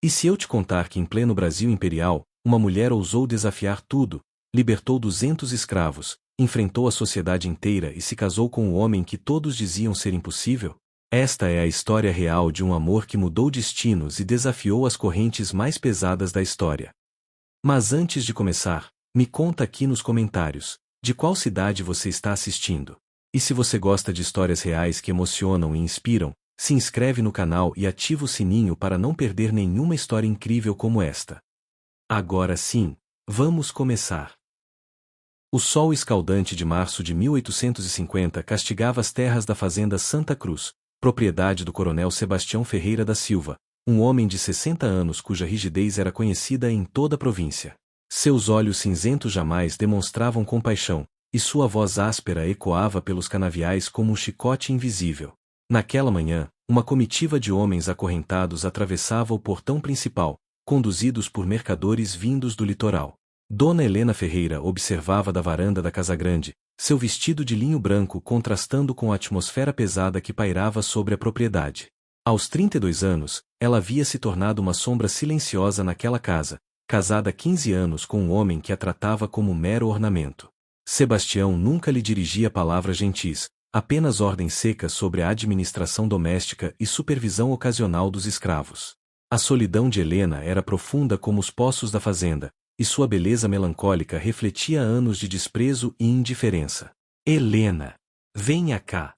E se eu te contar que em pleno Brasil imperial, uma mulher ousou desafiar tudo, libertou 200 escravos, enfrentou a sociedade inteira e se casou com o homem que todos diziam ser impossível? Esta é a história real de um amor que mudou destinos e desafiou as correntes mais pesadas da história. Mas antes de começar, me conta aqui nos comentários, de qual cidade você está assistindo. E se você gosta de histórias reais que emocionam e inspiram, se inscreve no canal e ativa o sininho para não perder nenhuma história incrível como esta. Agora sim, vamos começar. O sol escaldante de março de 1850 castigava as terras da fazenda Santa Cruz, propriedade do coronel Sebastião Ferreira da Silva, um homem de 60 anos cuja rigidez era conhecida em toda a província. Seus olhos cinzentos jamais demonstravam compaixão, e sua voz áspera ecoava pelos canaviais como um chicote invisível. Naquela manhã, uma comitiva de homens acorrentados atravessava o portão principal, conduzidos por mercadores vindos do litoral. Dona Helena Ferreira observava da varanda da Casa Grande, seu vestido de linho branco contrastando com a atmosfera pesada que pairava sobre a propriedade. Aos 32 anos, ela havia se tornado uma sombra silenciosa naquela casa, casada há 15 anos com um homem que a tratava como mero ornamento. Sebastião nunca lhe dirigia palavras gentis, apenas ordens secas sobre a administração doméstica e supervisão ocasional dos escravos. A solidão de Helena era profunda como os poços da fazenda, e sua beleza melancólica refletia anos de desprezo e indiferença. Helena, venha cá.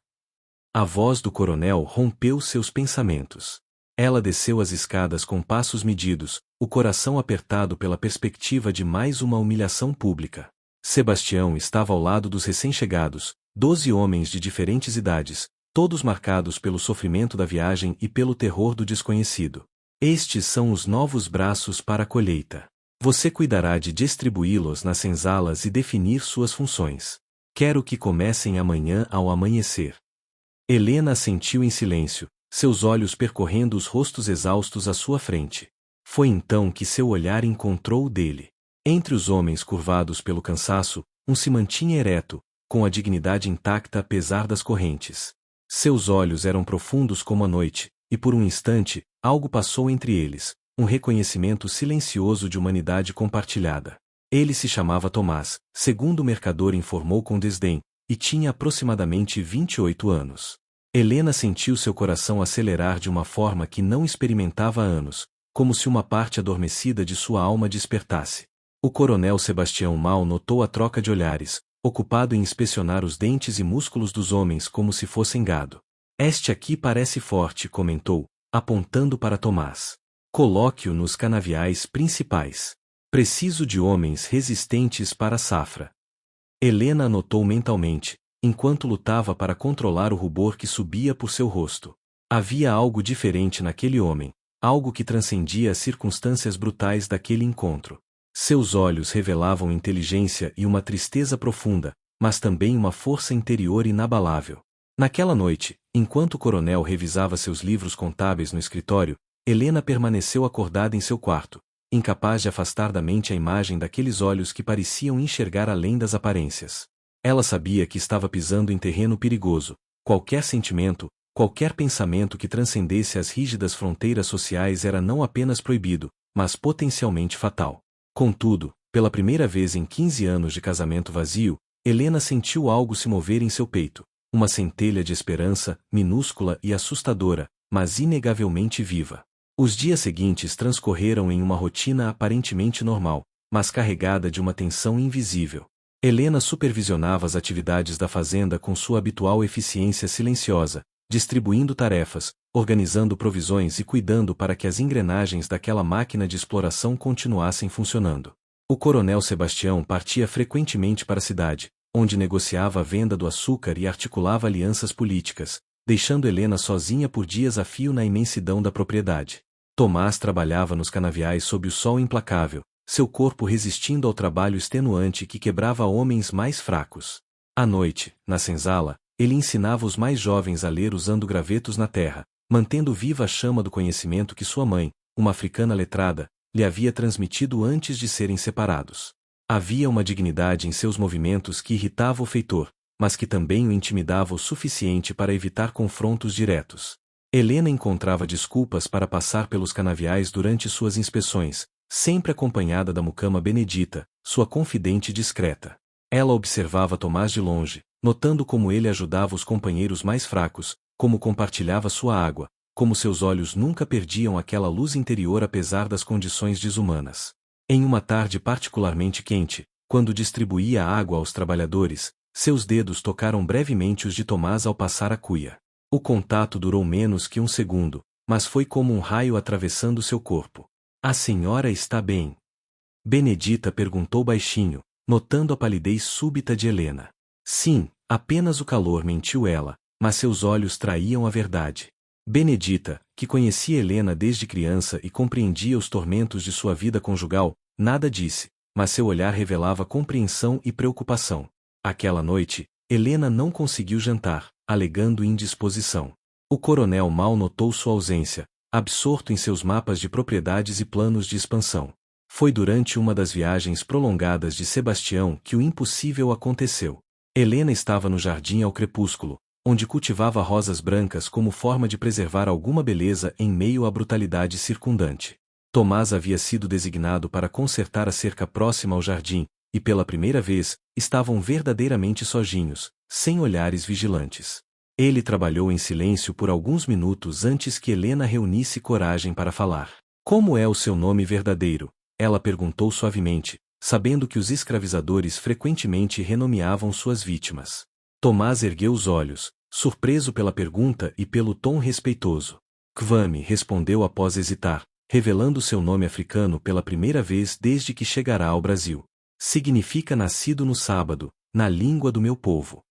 A voz do coronel rompeu seus pensamentos. Ela desceu as escadas com passos medidos, o coração apertado pela perspectiva de mais uma humilhação pública. Sebastião estava ao lado dos recém-chegados, 12 homens de diferentes idades, todos marcados pelo sofrimento da viagem e pelo terror do desconhecido. Estes são os novos braços para a colheita. Você cuidará de distribuí-los nas senzalas e definir suas funções. Quero que comecem amanhã ao amanhecer. Helena assentiu em silêncio, seus olhos percorrendo os rostos exaustos à sua frente. Foi então que seu olhar encontrou o dele. Entre os homens curvados pelo cansaço, um se mantinha ereto, com a dignidade intacta apesar das correntes. Seus olhos eram profundos como a noite, e por um instante, algo passou entre eles, um reconhecimento silencioso de humanidade compartilhada. Ele se chamava Tomás, segundo o mercador informou com desdém, e tinha aproximadamente 28 anos. Helena sentiu seu coração acelerar de uma forma que não experimentava há anos, como se uma parte adormecida de sua alma despertasse. O coronel Sebastião mal notou a troca de olhares, ocupado em inspecionar os dentes e músculos dos homens como se fossem gado. Este aqui parece forte, comentou, apontando para Tomás. Coloque-o nos canaviais principais. Preciso de homens resistentes para a safra. Helena anotou mentalmente, enquanto lutava para controlar o rubor que subia por seu rosto. Havia algo diferente naquele homem, algo que transcendia as circunstâncias brutais daquele encontro. Seus olhos revelavam inteligência e uma tristeza profunda, mas também uma força interior inabalável. Naquela noite, enquanto o coronel revisava seus livros contábeis no escritório, Helena permaneceu acordada em seu quarto, incapaz de afastar da mente a imagem daqueles olhos que pareciam enxergar além das aparências. Ela sabia que estava pisando em terreno perigoso. Qualquer sentimento, qualquer pensamento que transcendesse as rígidas fronteiras sociais era não apenas proibido, mas potencialmente fatal. Contudo, pela primeira vez em 15 anos de casamento vazio, Helena sentiu algo se mover em seu peito, uma centelha de esperança, minúscula e assustadora, mas inegavelmente viva. Os dias seguintes transcorreram em uma rotina aparentemente normal, mas carregada de uma tensão invisível. Helena supervisionava as atividades da fazenda com sua habitual eficiência silenciosa, distribuindo tarefas, organizando provisões e cuidando para que as engrenagens daquela máquina de exploração continuassem funcionando. O coronel Sebastião partia frequentemente para a cidade, onde negociava a venda do açúcar e articulava alianças políticas, deixando Helena sozinha por dias a fio na imensidão da propriedade. Tomás trabalhava nos canaviais sob o sol implacável, seu corpo resistindo ao trabalho extenuante que quebrava homens mais fracos. À noite, na senzala, ele ensinava os mais jovens a ler usando gravetos na terra, mantendo viva a chama do conhecimento que sua mãe, uma africana letrada, lhe havia transmitido antes de serem separados. Havia uma dignidade em seus movimentos que irritava o feitor, mas que também o intimidava o suficiente para evitar confrontos diretos. Helena encontrava desculpas para passar pelos canaviais durante suas inspeções, sempre acompanhada da mucama Benedita, sua confidente discreta. Ela observava Tomás de longe, notando como ele ajudava os companheiros mais fracos, como compartilhava sua água, como seus olhos nunca perdiam aquela luz interior apesar das condições desumanas. Em uma tarde particularmente quente, quando distribuía água aos trabalhadores, seus dedos tocaram brevemente os de Tomás ao passar a cuia. O contato durou menos que um segundo, mas foi como um raio atravessando seu corpo. A senhora está bem? Benedita perguntou baixinho, notando a palidez súbita de Helena. Sim, apenas o calor, mentiu ela, mas seus olhos traíam a verdade. Benedita, que conhecia Helena desde criança e compreendia os tormentos de sua vida conjugal, nada disse, mas seu olhar revelava compreensão e preocupação. Aquela noite, Helena não conseguiu jantar, alegando indisposição. O coronel mal notou sua ausência, absorto em seus mapas de propriedades e planos de expansão. Foi durante uma das viagens prolongadas de Sebastião que o impossível aconteceu. Helena estava no jardim ao crepúsculo, onde cultivava rosas brancas como forma de preservar alguma beleza em meio à brutalidade circundante. Tomás havia sido designado para consertar a cerca próxima ao jardim, e pela primeira vez, estavam verdadeiramente sozinhos, sem olhares vigilantes. Ele trabalhou em silêncio por alguns minutos antes que Helena reunisse coragem para falar. Como é o seu nome verdadeiro? Ela perguntou suavemente, sabendo que os escravizadores frequentemente renomeavam suas vítimas. Tomás ergueu os olhos, surpreso pela pergunta e pelo tom respeitoso. Kwame respondeu após hesitar, revelando seu nome africano pela primeira vez desde que chegará ao Brasil. Significa nascido no sábado, na língua do meu povo.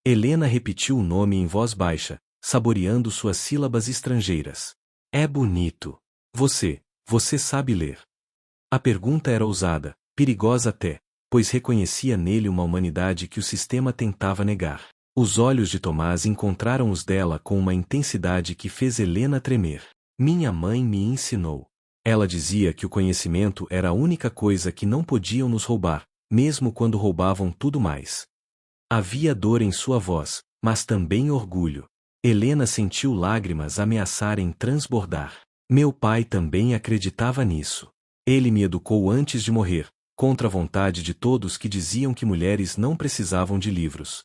Helena repetiu o nome em voz baixa, saboreando suas sílabas estrangeiras. É bonito. Você sabe ler. A pergunta era ousada, perigosa até, pois reconhecia nele uma humanidade que o sistema tentava negar. Os olhos de Tomás encontraram os dela com uma intensidade que fez Helena tremer. Minha mãe me ensinou. Ela dizia que o conhecimento era a única coisa que não podiam nos roubar, mesmo quando roubavam tudo mais. Havia dor em sua voz, mas também orgulho. Helena sentiu lágrimas ameaçarem transbordar. Meu pai também acreditava nisso. Ele me educou antes de morrer, contra a vontade de todos que diziam que mulheres não precisavam de livros.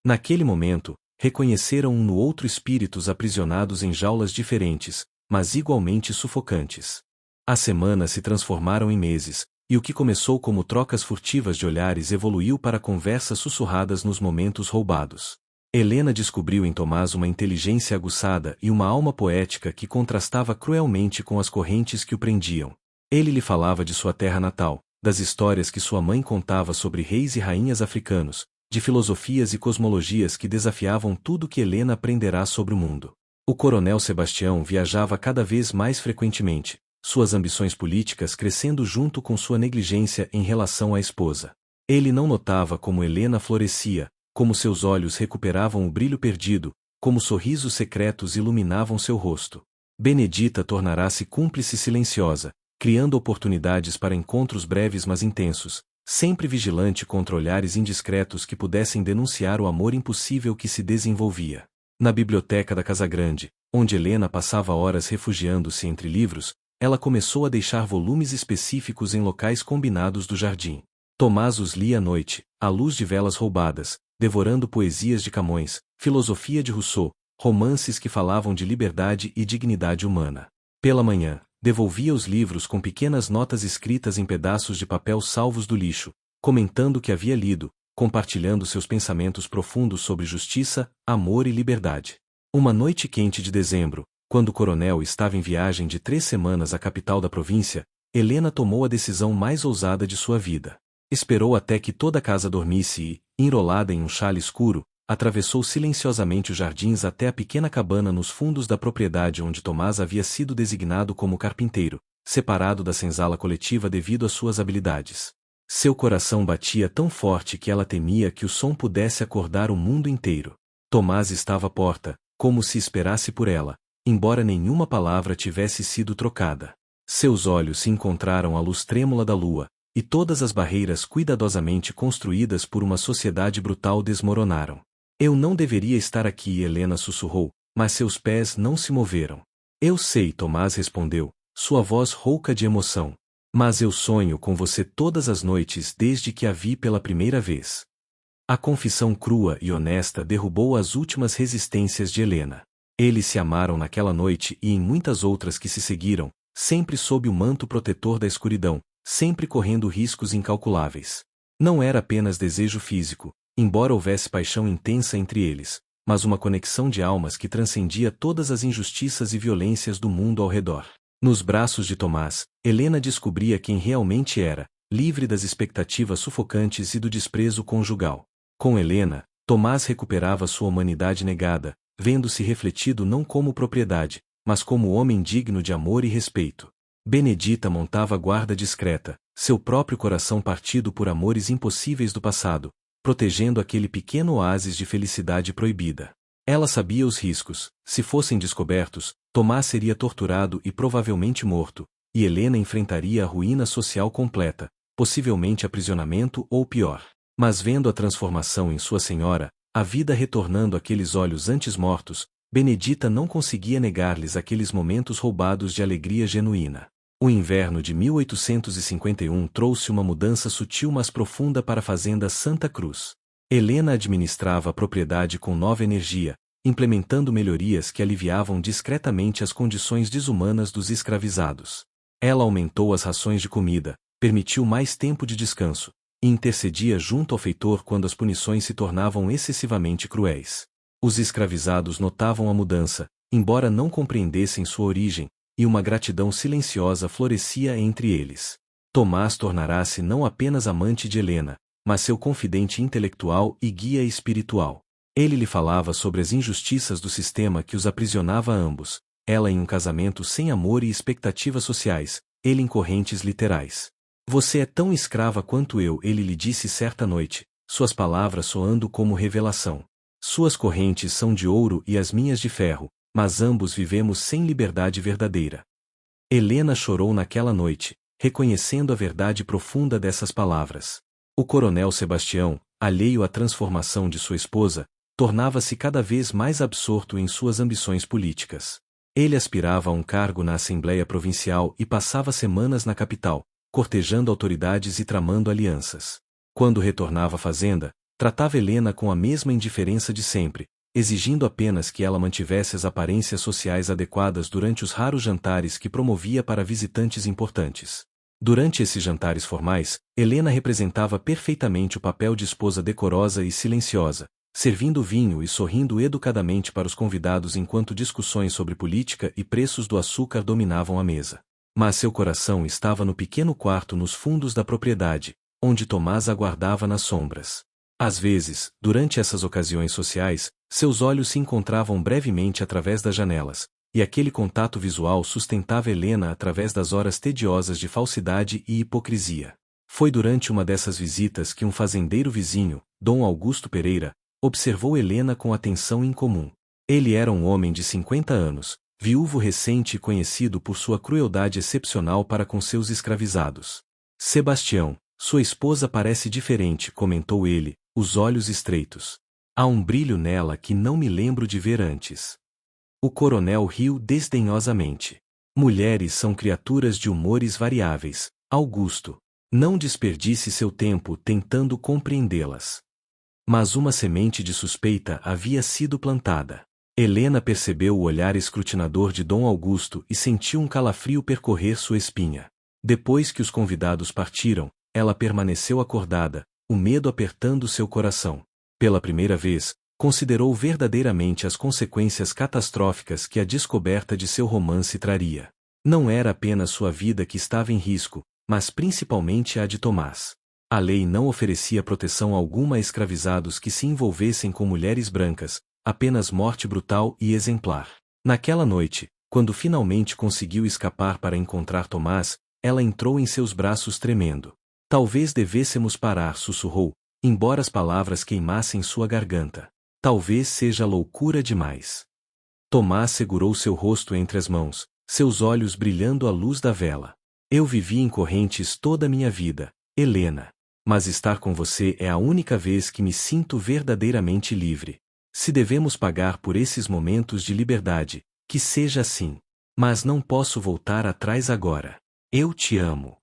Naquele momento, reconheceram um no outro espíritos aprisionados em jaulas diferentes, mas igualmente sufocantes. As semanas se transformaram em meses, e o que começou como trocas furtivas de olhares evoluiu para conversas sussurradas nos momentos roubados. Helena descobriu em Tomás uma inteligência aguçada e uma alma poética que contrastava cruelmente com as correntes que o prendiam. Ele lhe falava de sua terra natal, das histórias que sua mãe contava sobre reis e rainhas africanos, de filosofias e cosmologias que desafiavam tudo que Helena aprenderá sobre o mundo. O coronel Sebastião viajava cada vez mais frequentemente, suas ambições políticas crescendo junto com sua negligência em relação à esposa. Ele não notava como Helena florescia, como seus olhos recuperavam o brilho perdido, como sorrisos secretos iluminavam seu rosto. Benedita tornará-se cúmplice silenciosa, criando oportunidades para encontros breves mas intensos, sempre vigilante contra olhares indiscretos que pudessem denunciar o amor impossível que se desenvolvia. Na biblioteca da Casa Grande, onde Helena passava horas refugiando-se entre livros, ela começou a deixar volumes específicos em locais combinados do jardim. Tomás os lia à noite, à luz de velas roubadas, devorando poesias de Camões, filosofia de Rousseau, romances que falavam de liberdade e dignidade humana. Pela manhã, devolvia os livros com pequenas notas escritas em pedaços de papel salvos do lixo, comentando o que havia lido, compartilhando seus pensamentos profundos sobre justiça, amor e liberdade. Uma noite quente de dezembro, quando o coronel estava em viagem de 3 semanas à capital da província, Helena tomou a decisão mais ousada de sua vida. Esperou até que toda a casa dormisse e, enrolada em um xale escuro, atravessou silenciosamente os jardins até a pequena cabana nos fundos da propriedade onde Tomás havia sido designado como carpinteiro, separado da senzala coletiva devido às suas habilidades. Seu coração batia tão forte que ela temia que o som pudesse acordar o mundo inteiro. Tomás estava à porta, como se esperasse por ela, embora nenhuma palavra tivesse sido trocada. Seus olhos se encontraram à luz trêmula da lua, e todas as barreiras cuidadosamente construídas por uma sociedade brutal desmoronaram. Eu não deveria estar aqui, Helena sussurrou, mas seus pés não se moveram. Eu sei, Tomás respondeu, sua voz rouca de emoção. Mas eu sonho com você todas as noites desde que a vi pela primeira vez. A confissão crua e honesta derrubou as últimas resistências de Helena. Eles se amaram naquela noite e em muitas outras que se seguiram, sempre sob o manto protetor da escuridão, sempre correndo riscos incalculáveis. Não era apenas desejo físico, embora houvesse paixão intensa entre eles, mas uma conexão de almas que transcendia todas as injustiças e violências do mundo ao redor. Nos braços de Tomás, Helena descobria quem realmente era, livre das expectativas sufocantes e do desprezo conjugal. Com Helena, Tomás recuperava sua humanidade negada, vendo-se refletido não como propriedade, mas como homem digno de amor e respeito. Benedita montava guarda discreta, seu próprio coração partido por amores impossíveis do passado, protegendo aquele pequeno oásis de felicidade proibida. Ela sabia os riscos, se fossem descobertos, Tomás seria torturado e provavelmente morto, e Helena enfrentaria a ruína social completa, possivelmente aprisionamento ou pior. Mas vendo a transformação em sua senhora, a vida retornando àqueles olhos antes mortos, Benedita não conseguia negar-lhes aqueles momentos roubados de alegria genuína. O inverno de 1851 trouxe uma mudança sutil mas profunda para a fazenda Santa Cruz. Helena administrava a propriedade com nova energia, implementando melhorias que aliviavam discretamente as condições desumanas dos escravizados. Ela aumentou as rações de comida, permitiu mais tempo de descanso, e intercedia junto ao feitor quando as punições se tornavam excessivamente cruéis. Os escravizados notavam a mudança, embora não compreendessem sua origem, e uma gratidão silenciosa florescia entre eles. Tomás tornará-se não apenas amante de Helena, mas seu confidente intelectual e guia espiritual. Ele lhe falava sobre as injustiças do sistema que os aprisionava a ambos, ela em um casamento sem amor e expectativas sociais, ele em correntes literais. Você é tão escrava quanto eu, ele lhe disse certa noite, suas palavras soando como revelação. Suas correntes são de ouro e as minhas de ferro, mas ambos vivemos sem liberdade verdadeira. Helena chorou naquela noite, reconhecendo a verdade profunda dessas palavras. O coronel Sebastião, alheio à transformação de sua esposa, tornava-se cada vez mais absorto em suas ambições políticas. Ele aspirava a um cargo na Assembleia Provincial e passava semanas na capital, cortejando autoridades e tramando alianças. Quando retornava à fazenda, tratava Helena com a mesma indiferença de sempre, exigindo apenas que ela mantivesse as aparências sociais adequadas durante os raros jantares que promovia para visitantes importantes. Durante esses jantares formais, Helena representava perfeitamente o papel de esposa decorosa e silenciosa, servindo vinho e sorrindo educadamente para os convidados enquanto discussões sobre política e preços do açúcar dominavam a mesa. Mas seu coração estava no pequeno quarto nos fundos da propriedade, onde Tomás aguardava nas sombras. Às vezes, durante essas ocasiões sociais, seus olhos se encontravam brevemente através das janelas, e aquele contato visual sustentava Helena através das horas tediosas de falsidade e hipocrisia. Foi durante uma dessas visitas que um fazendeiro vizinho, Dom Augusto Pereira, observou Helena com atenção incomum. Ele era um homem de 50 anos, viúvo recente e conhecido por sua crueldade excepcional para com seus escravizados. Sebastião, sua esposa parece diferente, comentou ele, os olhos estreitos. Há um brilho nela que não me lembro de ver antes. O coronel riu desdenhosamente. Mulheres são criaturas de humores variáveis, Augusto. Não desperdice seu tempo tentando compreendê-las. Mas uma semente de suspeita havia sido plantada. Helena percebeu o olhar escrutinador de Dom Augusto e sentiu um calafrio percorrer sua espinha. Depois que os convidados partiram, ela permaneceu acordada, o medo apertando seu coração. Pela primeira vez, considerou verdadeiramente as consequências catastróficas que a descoberta de seu romance traria. Não era apenas sua vida que estava em risco, mas principalmente a de Tomás. A lei não oferecia proteção alguma a escravizados que se envolvessem com mulheres brancas, apenas morte brutal e exemplar. Naquela noite, quando finalmente conseguiu escapar para encontrar Tomás, ela entrou em seus braços tremendo. Talvez devêssemos parar, sussurrou, embora as palavras queimassem sua garganta. Talvez seja loucura demais. Tomás segurou seu rosto entre as mãos, seus olhos brilhando à luz da vela. Eu vivi em correntes toda a minha vida, Helena. Mas estar com você é a única vez que me sinto verdadeiramente livre. Se devemos pagar por esses momentos de liberdade, que seja assim. Mas não posso voltar atrás agora. Eu te amo.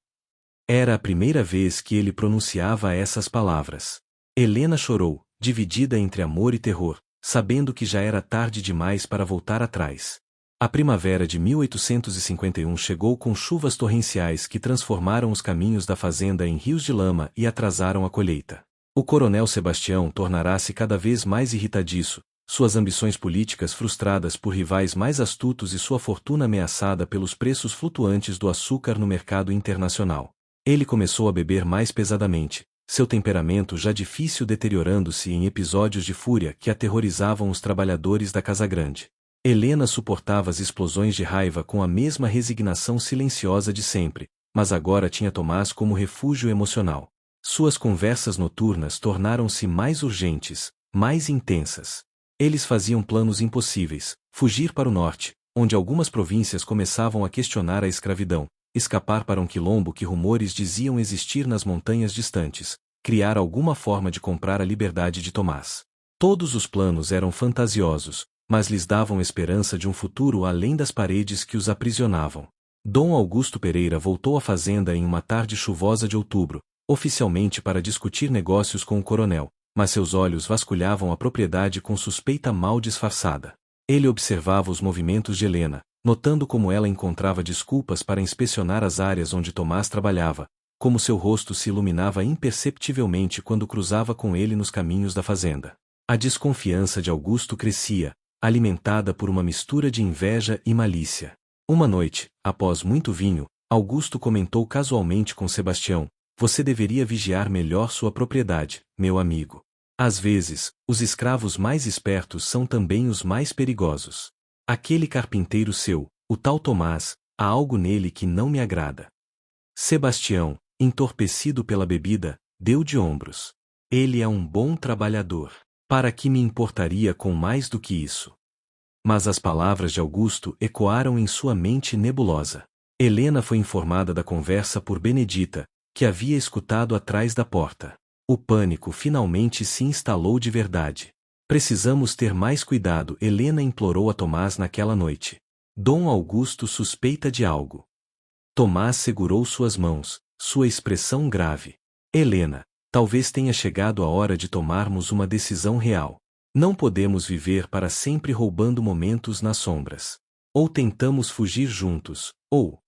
Era a primeira vez que ele pronunciava essas palavras. Helena chorou, dividida entre amor e terror, sabendo que já era tarde demais para voltar atrás. A primavera de 1851 chegou com chuvas torrenciais que transformaram os caminhos da fazenda em rios de lama e atrasaram a colheita. O coronel Sebastião tornará-se cada vez mais irritadiço, suas ambições políticas frustradas por rivais mais astutos e sua fortuna ameaçada pelos preços flutuantes do açúcar no mercado internacional. Ele começou a beber mais pesadamente, seu temperamento já difícil deteriorando-se em episódios de fúria que aterrorizavam os trabalhadores da Casa Grande. Helena suportava as explosões de raiva com a mesma resignação silenciosa de sempre, mas agora tinha Tomás como refúgio emocional. Suas conversas noturnas tornaram-se mais urgentes, mais intensas. Eles faziam planos impossíveis: fugir para o norte, onde algumas províncias começavam a questionar a escravidão, escapar para um quilombo que rumores diziam existir nas montanhas distantes, criar alguma forma de comprar a liberdade de Tomás. Todos os planos eram fantasiosos, mas lhes davam esperança de um futuro além das paredes que os aprisionavam. Dom Augusto Pereira voltou à fazenda em uma tarde chuvosa de outubro, oficialmente para discutir negócios com o coronel, mas seus olhos vasculhavam a propriedade com suspeita mal disfarçada. Ele observava os movimentos de Helena, notando como ela encontrava desculpas para inspecionar as áreas onde Tomás trabalhava, como seu rosto se iluminava imperceptivelmente quando cruzava com ele nos caminhos da fazenda. A desconfiança de Augusto crescia, alimentada por uma mistura de inveja e malícia. Uma noite, após muito vinho, Augusto comentou casualmente com Sebastião: "Você deveria vigiar melhor sua propriedade, meu amigo. Às vezes, os escravos mais espertos são também os mais perigosos. Aquele carpinteiro seu, o tal Tomás, há algo nele que não me agrada." Sebastião, entorpecido pela bebida, deu de ombros. "Ele é um bom trabalhador. Para que me importaria com mais do que isso?" Mas as palavras de Augusto ecoaram em sua mente nebulosa. Helena foi informada da conversa por Benedita, que havia escutado atrás da porta. O pânico finalmente se instalou de verdade. "Precisamos ter mais cuidado", Helena implorou a Tomás naquela noite. "Dom Augusto suspeita de algo." Tomás segurou suas mãos, sua expressão grave. "Helena, talvez tenha chegado a hora de tomarmos uma decisão real. Não podemos viver para sempre roubando momentos nas sombras. Ou tentamos fugir juntos, ou..."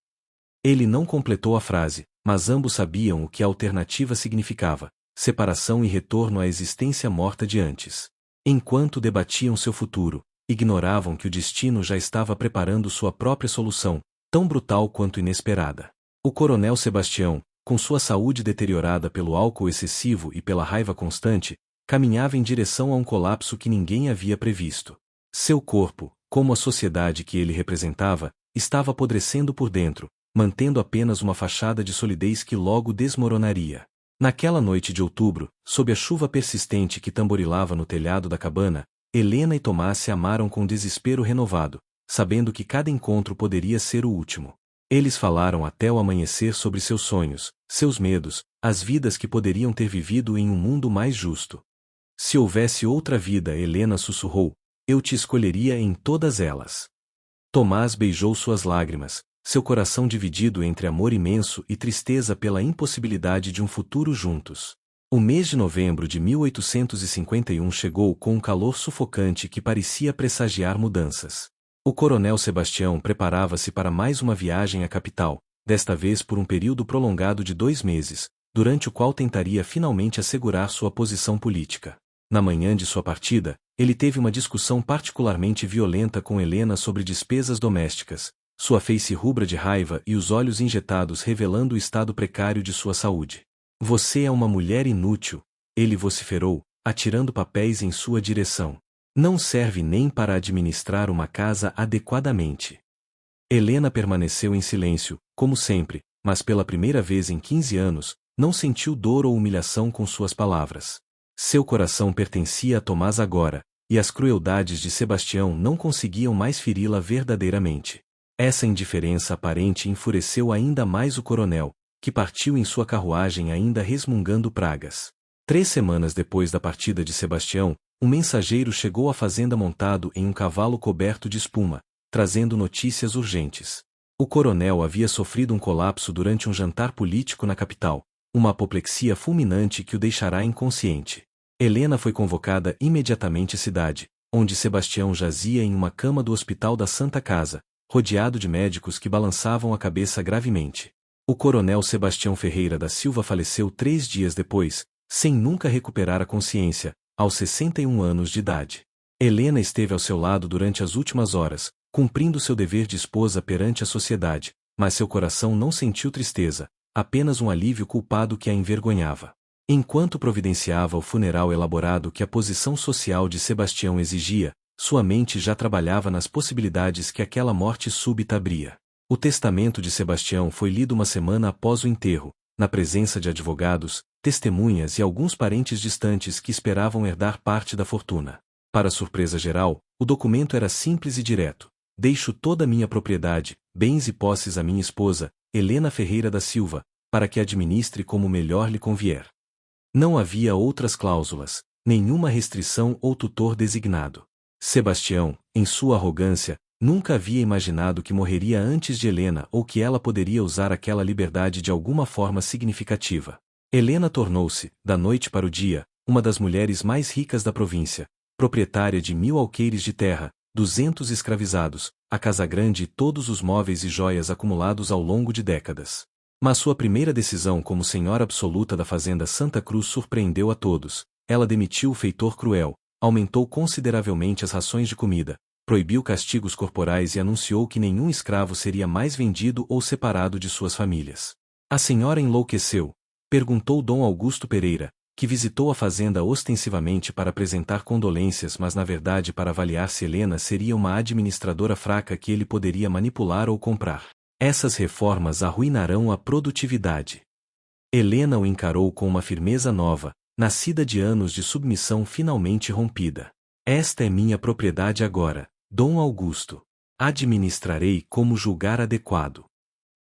Ele não completou a frase, mas ambos sabiam o que a alternativa significava: separação e retorno à existência morta de antes. Enquanto debatiam seu futuro, ignoravam que o destino já estava preparando sua própria solução, tão brutal quanto inesperada. O coronel Sebastião, com sua saúde deteriorada pelo álcool excessivo e pela raiva constante, caminhava em direção a um colapso que ninguém havia previsto. Seu corpo, como a sociedade que ele representava, estava apodrecendo por dentro, mantendo apenas uma fachada de solidez que logo desmoronaria. Naquela noite de outubro, sob a chuva persistente que tamborilava no telhado da cabana, Helena e Tomás se amaram com desespero renovado, sabendo que cada encontro poderia ser o último. Eles falaram até o amanhecer sobre seus sonhos, seus medos, as vidas que poderiam ter vivido em um mundo mais justo. "Se houvesse outra vida", Helena sussurrou, "eu te escolheria em todas elas." Tomás beijou suas lágrimas, seu coração dividido entre amor imenso e tristeza pela impossibilidade de um futuro juntos. O mês de novembro de 1851 chegou com um calor sufocante que parecia pressagiar mudanças. O coronel Sebastião preparava-se para mais uma viagem à capital, desta vez por um período prolongado de 2 meses, durante o qual tentaria finalmente assegurar sua posição política. Na manhã de sua partida, ele teve uma discussão particularmente violenta com Helena sobre despesas domésticas, sua face rubra de raiva e os olhos injetados revelando o estado precário de sua saúde. "Você é uma mulher inútil", ele vociferou, atirando papéis em sua direção. "Não serve nem para administrar uma casa adequadamente." Helena permaneceu em silêncio, como sempre, mas pela primeira vez em 15 anos, não sentiu dor ou humilhação com suas palavras. Seu coração pertencia a Tomás agora, e as crueldades de Sebastião não conseguiam mais feri-la verdadeiramente. Essa indiferença aparente enfureceu ainda mais o coronel, que partiu em sua carruagem ainda resmungando pragas. 3 semanas depois da partida de Sebastião, um mensageiro chegou à fazenda montado em um cavalo coberto de espuma, trazendo notícias urgentes. O coronel havia sofrido um colapso durante um jantar político na capital, uma apoplexia fulminante que o deixará inconsciente. Helena foi convocada imediatamente à cidade, onde Sebastião jazia em uma cama do Hospital da Santa Casa, rodeado de médicos que balançavam a cabeça gravemente. O coronel Sebastião Ferreira da Silva faleceu 3 dias depois, sem nunca recuperar a consciência, aos 61 anos de idade. Helena esteve ao seu lado durante as últimas horas, cumprindo seu dever de esposa perante a sociedade, mas seu coração não sentiu tristeza, apenas um alívio culpado que a envergonhava. Enquanto providenciava o funeral elaborado que a posição social de Sebastião exigia, sua mente já trabalhava nas possibilidades que aquela morte súbita abria. O testamento de Sebastião foi lido uma semana após o enterro, na presença de advogados, testemunhas e alguns parentes distantes que esperavam herdar parte da fortuna. Para surpresa geral, o documento era simples e direto. Deixo toda a minha propriedade, bens e posses à minha esposa, Helena Ferreira da Silva, para que administre como melhor lhe convier. Não havia outras cláusulas, nenhuma restrição ou tutor designado. Sebastião, em sua arrogância, nunca havia imaginado que morreria antes de Helena ou que ela poderia usar aquela liberdade de alguma forma significativa. Helena tornou-se, da noite para o dia, uma das mulheres mais ricas da província, proprietária de 1000 alqueires de terra, 200 escravizados, a casa grande e todos os móveis e joias acumulados ao longo de décadas. Mas sua primeira decisão como senhora absoluta da fazenda Santa Cruz surpreendeu a todos. Ela demitiu o feitor cruel, aumentou consideravelmente as rações de comida, proibiu castigos corporais e anunciou que nenhum escravo seria mais vendido ou separado de suas famílias. A senhora enlouqueceu? Perguntou Dom Augusto Pereira, que visitou a fazenda ostensivamente para apresentar condolências mas na verdade para avaliar se Helena seria uma administradora fraca que ele poderia manipular ou comprar. Essas reformas arruinarão a produtividade. Helena o encarou com uma firmeza nova, nascida de anos de submissão finalmente rompida. Esta é minha propriedade agora, Dom Augusto. Administrarei como julgar adequado.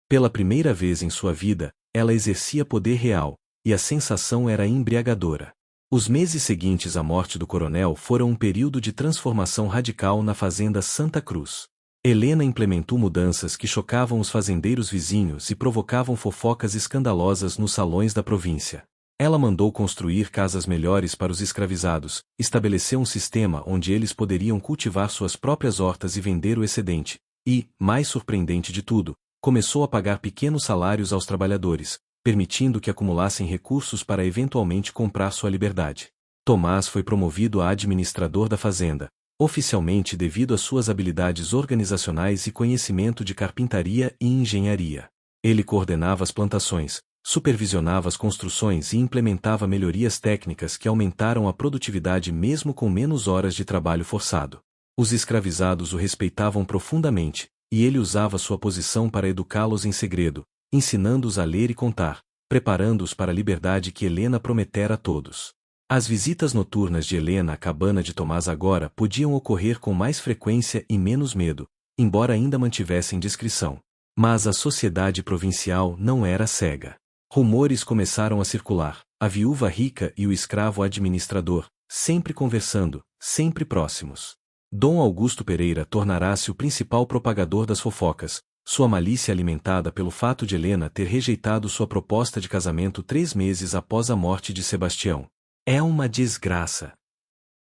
Pela primeira vez em sua vida, ela exercia poder real, e a sensação era embriagadora. Os meses seguintes à morte do coronel foram um período de transformação radical na fazenda Santa Cruz. Helena implementou mudanças que chocavam os fazendeiros vizinhos e provocavam fofocas escandalosas nos salões da província. Ela mandou construir casas melhores para os escravizados, estabeleceu um sistema onde eles poderiam cultivar suas próprias hortas e vender o excedente, e, mais surpreendente de tudo, começou a pagar pequenos salários aos trabalhadores, permitindo que acumulassem recursos para eventualmente comprar sua liberdade. Tomás foi promovido a administrador da fazenda, oficialmente devido às suas habilidades organizacionais e conhecimento de carpintaria e engenharia. Ele coordenava as plantações, supervisionava as construções e implementava melhorias técnicas que aumentaram a produtividade mesmo com menos horas de trabalho forçado. Os escravizados o respeitavam profundamente, e ele usava sua posição para educá-los em segredo, ensinando-os a ler e contar, preparando-os para a liberdade que Helena prometera a todos. As visitas noturnas de Helena à cabana de Tomás agora podiam ocorrer com mais frequência e menos medo, embora ainda mantivessem discrição. Mas a sociedade provincial não era cega. Rumores começaram a circular, a viúva rica e o escravo administrador, sempre conversando, sempre próximos. Dom Augusto Pereira tornará-se o principal propagador das fofocas, sua malícia alimentada pelo fato de Helena ter rejeitado sua proposta de casamento 3 meses após a morte de Sebastião. É uma desgraça.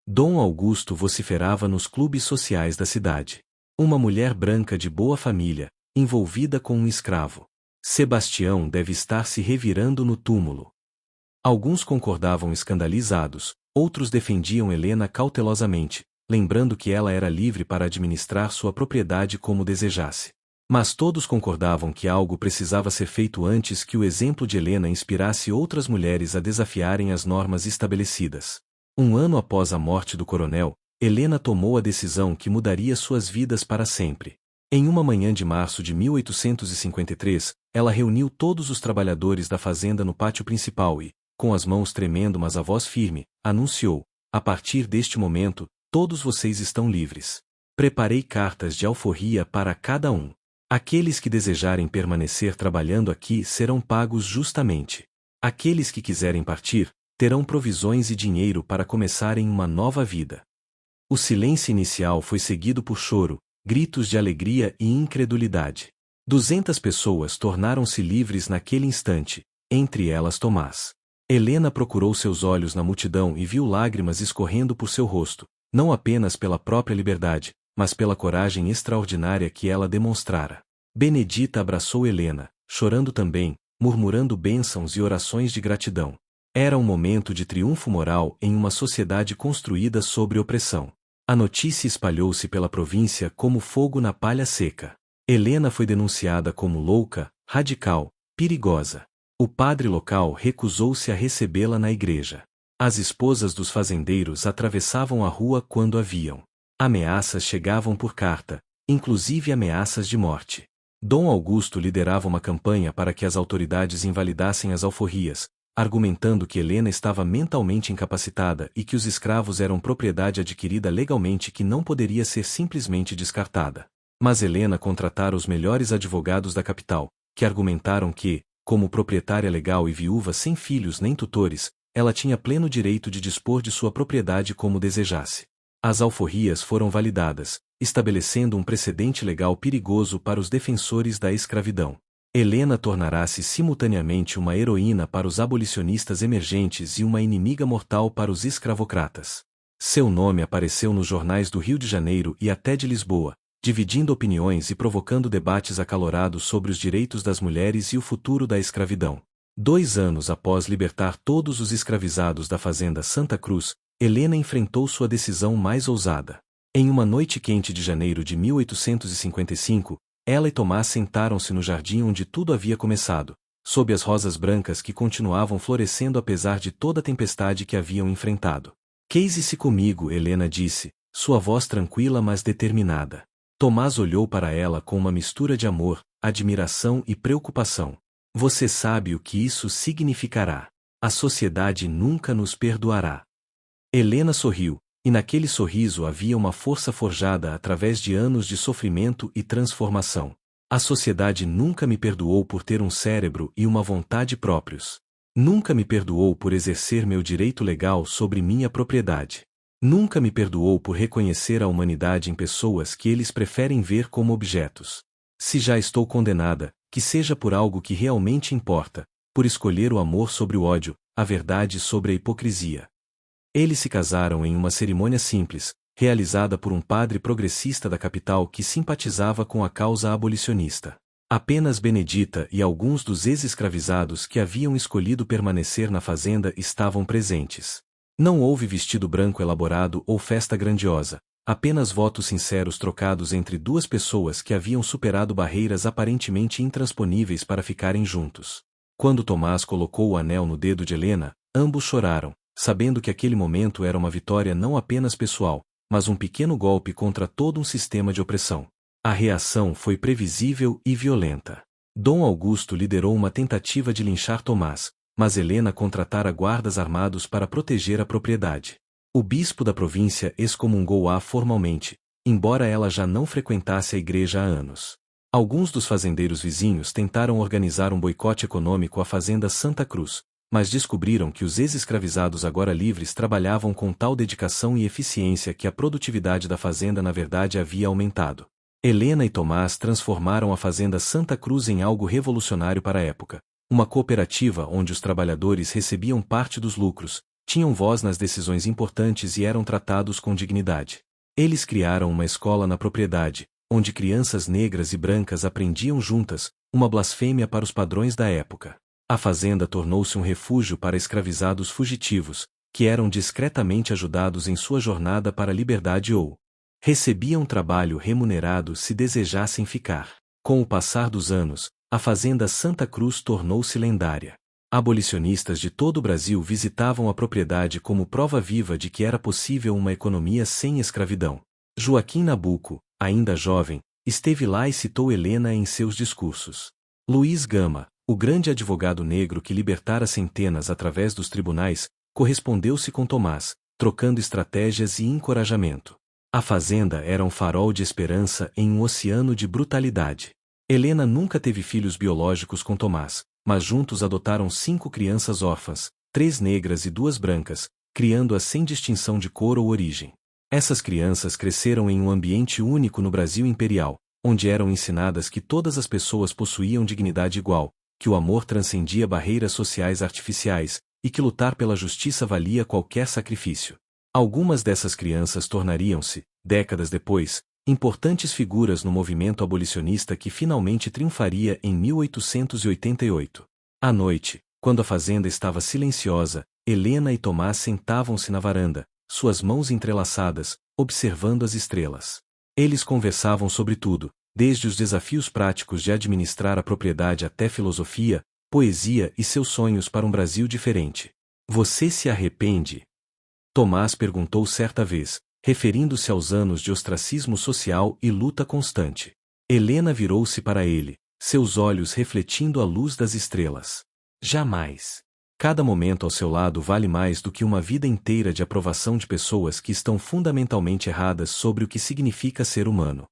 Dom Augusto vociferava nos clubes sociais da cidade. Uma mulher branca de boa família, envolvida com um escravo. Sebastião deve estar se revirando no túmulo. Alguns concordavam escandalizados, outros defendiam Helena cautelosamente, lembrando que ela era livre para administrar sua propriedade como desejasse. Mas todos concordavam que algo precisava ser feito antes que o exemplo de Helena inspirasse outras mulheres a desafiarem as normas estabelecidas. Um ano após a morte do coronel, Helena tomou a decisão que mudaria suas vidas para sempre. Em uma manhã de março de 1853, ela reuniu todos os trabalhadores da fazenda no pátio principal e, com as mãos tremendo mas a voz firme, anunciou: a partir deste momento, todos vocês estão livres. Preparei cartas de alforria para cada um. Aqueles que desejarem permanecer trabalhando aqui serão pagos justamente. Aqueles que quiserem partir, terão provisões e dinheiro para começarem uma nova vida. O silêncio inicial foi seguido por choro, gritos de alegria e incredulidade. 200 pessoas tornaram-se livres naquele instante, entre elas Tomás. Helena procurou seus olhos na multidão e viu lágrimas escorrendo por seu rosto, não apenas pela própria liberdade, mas pela coragem extraordinária que ela demonstrara. Benedita abraçou Helena, chorando também, murmurando bênçãos e orações de gratidão. Era um momento de triunfo moral em uma sociedade construída sobre opressão. A notícia espalhou-se pela província como fogo na palha seca. Helena foi denunciada como louca, radical, perigosa. O padre local recusou-se a recebê-la na igreja. As esposas dos fazendeiros atravessavam a rua quando a viam. Ameaças chegavam por carta, inclusive ameaças de morte. Dom Augusto liderava uma campanha para que as autoridades invalidassem as alforrias, argumentando que Helena estava mentalmente incapacitada e que os escravos eram propriedade adquirida legalmente que não poderia ser simplesmente descartada. Mas Helena contratara os melhores advogados da capital, que argumentaram que, como proprietária legal e viúva sem filhos nem tutores, ela tinha pleno direito de dispor de sua propriedade como desejasse. As alforrias foram validadas, estabelecendo um precedente legal perigoso para os defensores da escravidão. Helena tornará-se simultaneamente uma heroína para os abolicionistas emergentes e uma inimiga mortal para os escravocratas. Seu nome apareceu nos jornais do Rio de Janeiro e até de Lisboa, dividindo opiniões e provocando debates acalorados sobre os direitos das mulheres e o futuro da escravidão. 2 anos após libertar todos os escravizados da fazenda Santa Cruz, Helena enfrentou sua decisão mais ousada. Em uma noite quente de janeiro de 1855, ela e Tomás sentaram-se no jardim onde tudo havia começado, sob as rosas brancas que continuavam florescendo apesar de toda a tempestade que haviam enfrentado. "Case-se comigo", Helena disse, sua voz tranquila mas determinada. Tomás olhou para ela com uma mistura de amor, admiração e preocupação. "Você sabe o que isso significará. A sociedade nunca nos perdoará." Helena sorriu, e naquele sorriso havia uma força forjada através de anos de sofrimento e transformação. "A sociedade nunca me perdoou por ter um cérebro e uma vontade próprios. Nunca me perdoou por exercer meu direito legal sobre minha propriedade. Nunca me perdoou por reconhecer a humanidade em pessoas que eles preferem ver como objetos. Se já estou condenada, que seja por algo que realmente importa, por escolher o amor sobre o ódio, a verdade sobre a hipocrisia." Eles se casaram em uma cerimônia simples, realizada por um padre progressista da capital que simpatizava com a causa abolicionista. Apenas Benedita e alguns dos ex-escravizados que haviam escolhido permanecer na fazenda estavam presentes. Não houve vestido branco elaborado ou festa grandiosa, apenas votos sinceros trocados entre duas pessoas que haviam superado barreiras aparentemente intransponíveis para ficarem juntos. Quando Tomás colocou o anel no dedo de Helena, ambos choraram, sabendo que aquele momento era uma vitória não apenas pessoal, mas um pequeno golpe contra todo um sistema de opressão. A reação foi previsível e violenta. Dom Augusto liderou uma tentativa de linchar Tomás, mas Helena contratara guardas armados para proteger a propriedade. O bispo da província excomungou-a formalmente, embora ela já não frequentasse a igreja há anos. Alguns dos fazendeiros vizinhos tentaram organizar um boicote econômico à fazenda Santa Cruz, mas descobriram que os ex-escravizados agora livres trabalhavam com tal dedicação e eficiência que a produtividade da fazenda na verdade havia aumentado. Helena e Tomás transformaram a fazenda Santa Cruz em algo revolucionário para a época, uma cooperativa onde os trabalhadores recebiam parte dos lucros, tinham voz nas decisões importantes e eram tratados com dignidade. Eles criaram uma escola na propriedade, onde crianças negras e brancas aprendiam juntas, uma blasfêmia para os padrões da época. A fazenda tornou-se um refúgio para escravizados fugitivos, que eram discretamente ajudados em sua jornada para a liberdade ou recebiam trabalho remunerado se desejassem ficar. Com o passar dos anos, a fazenda Santa Cruz tornou-se lendária. Abolicionistas de todo o Brasil visitavam a propriedade como prova viva de que era possível uma economia sem escravidão. Joaquim Nabuco, ainda jovem, esteve lá e citou Helena em seus discursos. Luiz Gama, o grande advogado negro que libertara centenas através dos tribunais, correspondeu-se com Tomás, trocando estratégias e encorajamento. A fazenda era um farol de esperança em um oceano de brutalidade. Helena nunca teve filhos biológicos com Tomás, mas juntos adotaram 5 crianças órfãs, 3 negras e 2 brancas, criando-as sem distinção de cor ou origem. Essas crianças cresceram em um ambiente único no Brasil imperial, onde eram ensinadas que todas as pessoas possuíam dignidade igual, que o amor transcendia barreiras sociais artificiais, e que lutar pela justiça valia qualquer sacrifício. Algumas dessas crianças tornariam-se, décadas depois, importantes figuras no movimento abolicionista que finalmente triunfaria em 1888. À noite, quando a fazenda estava silenciosa, Helena e Tomás sentavam-se na varanda, suas mãos entrelaçadas, observando as estrelas. Eles conversavam sobre tudo, desde os desafios práticos de administrar a propriedade até filosofia, poesia e seus sonhos para um Brasil diferente. Você se arrepende? Tomás perguntou certa vez, referindo-se aos anos de ostracismo social e luta constante. Helena virou-se para ele, seus olhos refletindo a luz das estrelas. Jamais. Cada momento ao seu lado vale mais do que uma vida inteira de aprovação de pessoas que estão fundamentalmente erradas sobre o que significa ser humano.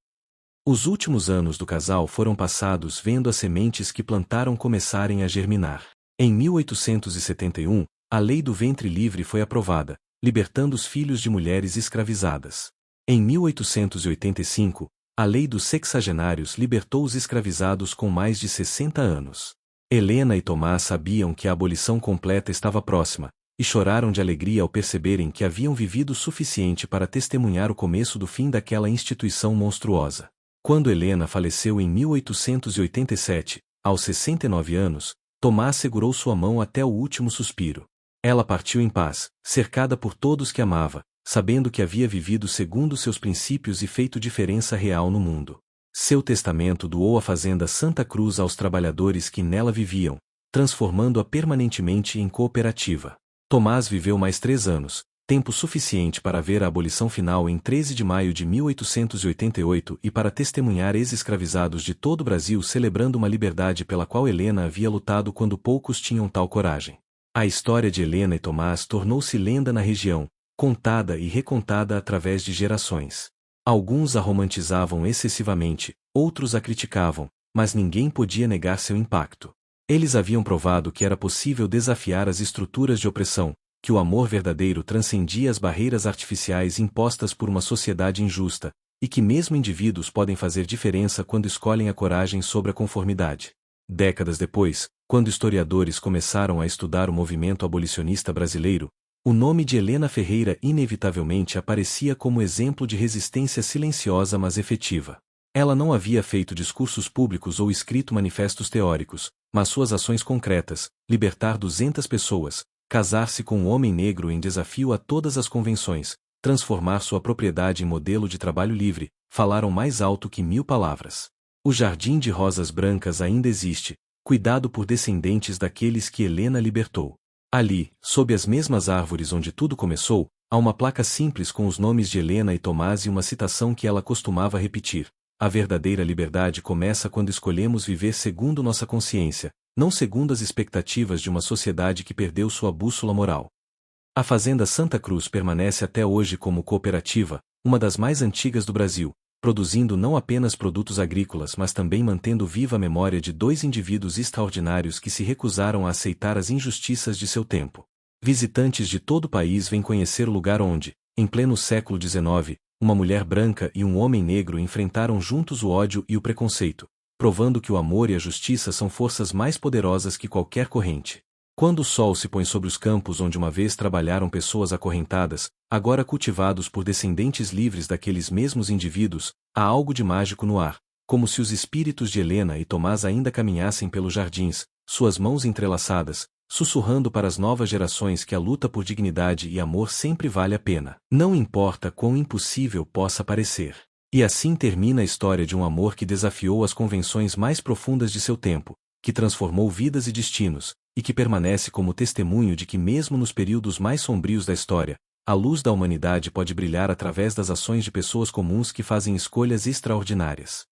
Os últimos anos do casal foram passados vendo as sementes que plantaram começarem a germinar. Em 1871, a Lei do Ventre Livre foi aprovada, libertando os filhos de mulheres escravizadas. Em 1885, a Lei dos Sexagenários libertou os escravizados com mais de 60 anos. Helena e Tomás sabiam que a abolição completa estava próxima, e choraram de alegria ao perceberem que haviam vivido o suficiente para testemunhar o começo do fim daquela instituição monstruosa. Quando Helena faleceu em 1887, aos 69 anos, Tomás segurou sua mão até o último suspiro. Ela partiu em paz, cercada por todos que amava, sabendo que havia vivido segundo seus princípios e feito diferença real no mundo. Seu testamento doou a fazenda Santa Cruz aos trabalhadores que nela viviam, transformando-a permanentemente em cooperativa. Tomás viveu mais 3 anos, tempo suficiente para ver a abolição final em 13 de maio de 1888 e para testemunhar ex-escravizados de todo o Brasil celebrando uma liberdade pela qual Helena havia lutado quando poucos tinham tal coragem. A história de Helena e Tomás tornou-se lenda na região, contada e recontada através de gerações. Alguns a romantizavam excessivamente, outros a criticavam, mas ninguém podia negar seu impacto. Eles haviam provado que era possível desafiar as estruturas de opressão, que o amor verdadeiro transcendia as barreiras artificiais impostas por uma sociedade injusta, e que mesmo indivíduos podem fazer diferença quando escolhem a coragem sobre a conformidade. Décadas depois, quando historiadores começaram a estudar o movimento abolicionista brasileiro, o nome de Helena Ferreira inevitavelmente aparecia como exemplo de resistência silenciosa mas efetiva. Ela não havia feito discursos públicos ou escrito manifestos teóricos, mas suas ações concretas, libertar 200 pessoas, casar-se com um homem negro em desafio a todas as convenções, transformar sua propriedade em modelo de trabalho livre, falaram mais alto que 1000 palavras. O Jardim de Rosas Brancas ainda existe, cuidado por descendentes daqueles que Helena libertou. Ali, sob as mesmas árvores onde tudo começou, há uma placa simples com os nomes de Helena e Tomás e uma citação que ela costumava repetir: a verdadeira liberdade começa quando escolhemos viver segundo nossa consciência, não segundo as expectativas de uma sociedade que perdeu sua bússola moral. A Fazenda Santa Cruz permanece até hoje como cooperativa, uma das mais antigas do Brasil, produzindo não apenas produtos agrícolas mas também mantendo viva a memória de 2 indivíduos extraordinários que se recusaram a aceitar as injustiças de seu tempo. Visitantes de todo o país vêm conhecer o lugar onde, em pleno século XIX, uma mulher branca e um homem negro enfrentaram juntos o ódio e o preconceito, provando que o amor e a justiça são forças mais poderosas que qualquer corrente. Quando o sol se põe sobre os campos onde uma vez trabalharam pessoas acorrentadas, agora cultivados por descendentes livres daqueles mesmos indivíduos, há algo de mágico no ar, como se os espíritos de Helena e Tomás ainda caminhassem pelos jardins, suas mãos entrelaçadas, sussurrando para as novas gerações que a luta por dignidade e amor sempre vale a pena, não importa quão impossível possa parecer. E assim termina a história de um amor que desafiou as convenções mais profundas de seu tempo, que transformou vidas e destinos, e que permanece como testemunho de que mesmo nos períodos mais sombrios da história, a luz da humanidade pode brilhar através das ações de pessoas comuns que fazem escolhas extraordinárias.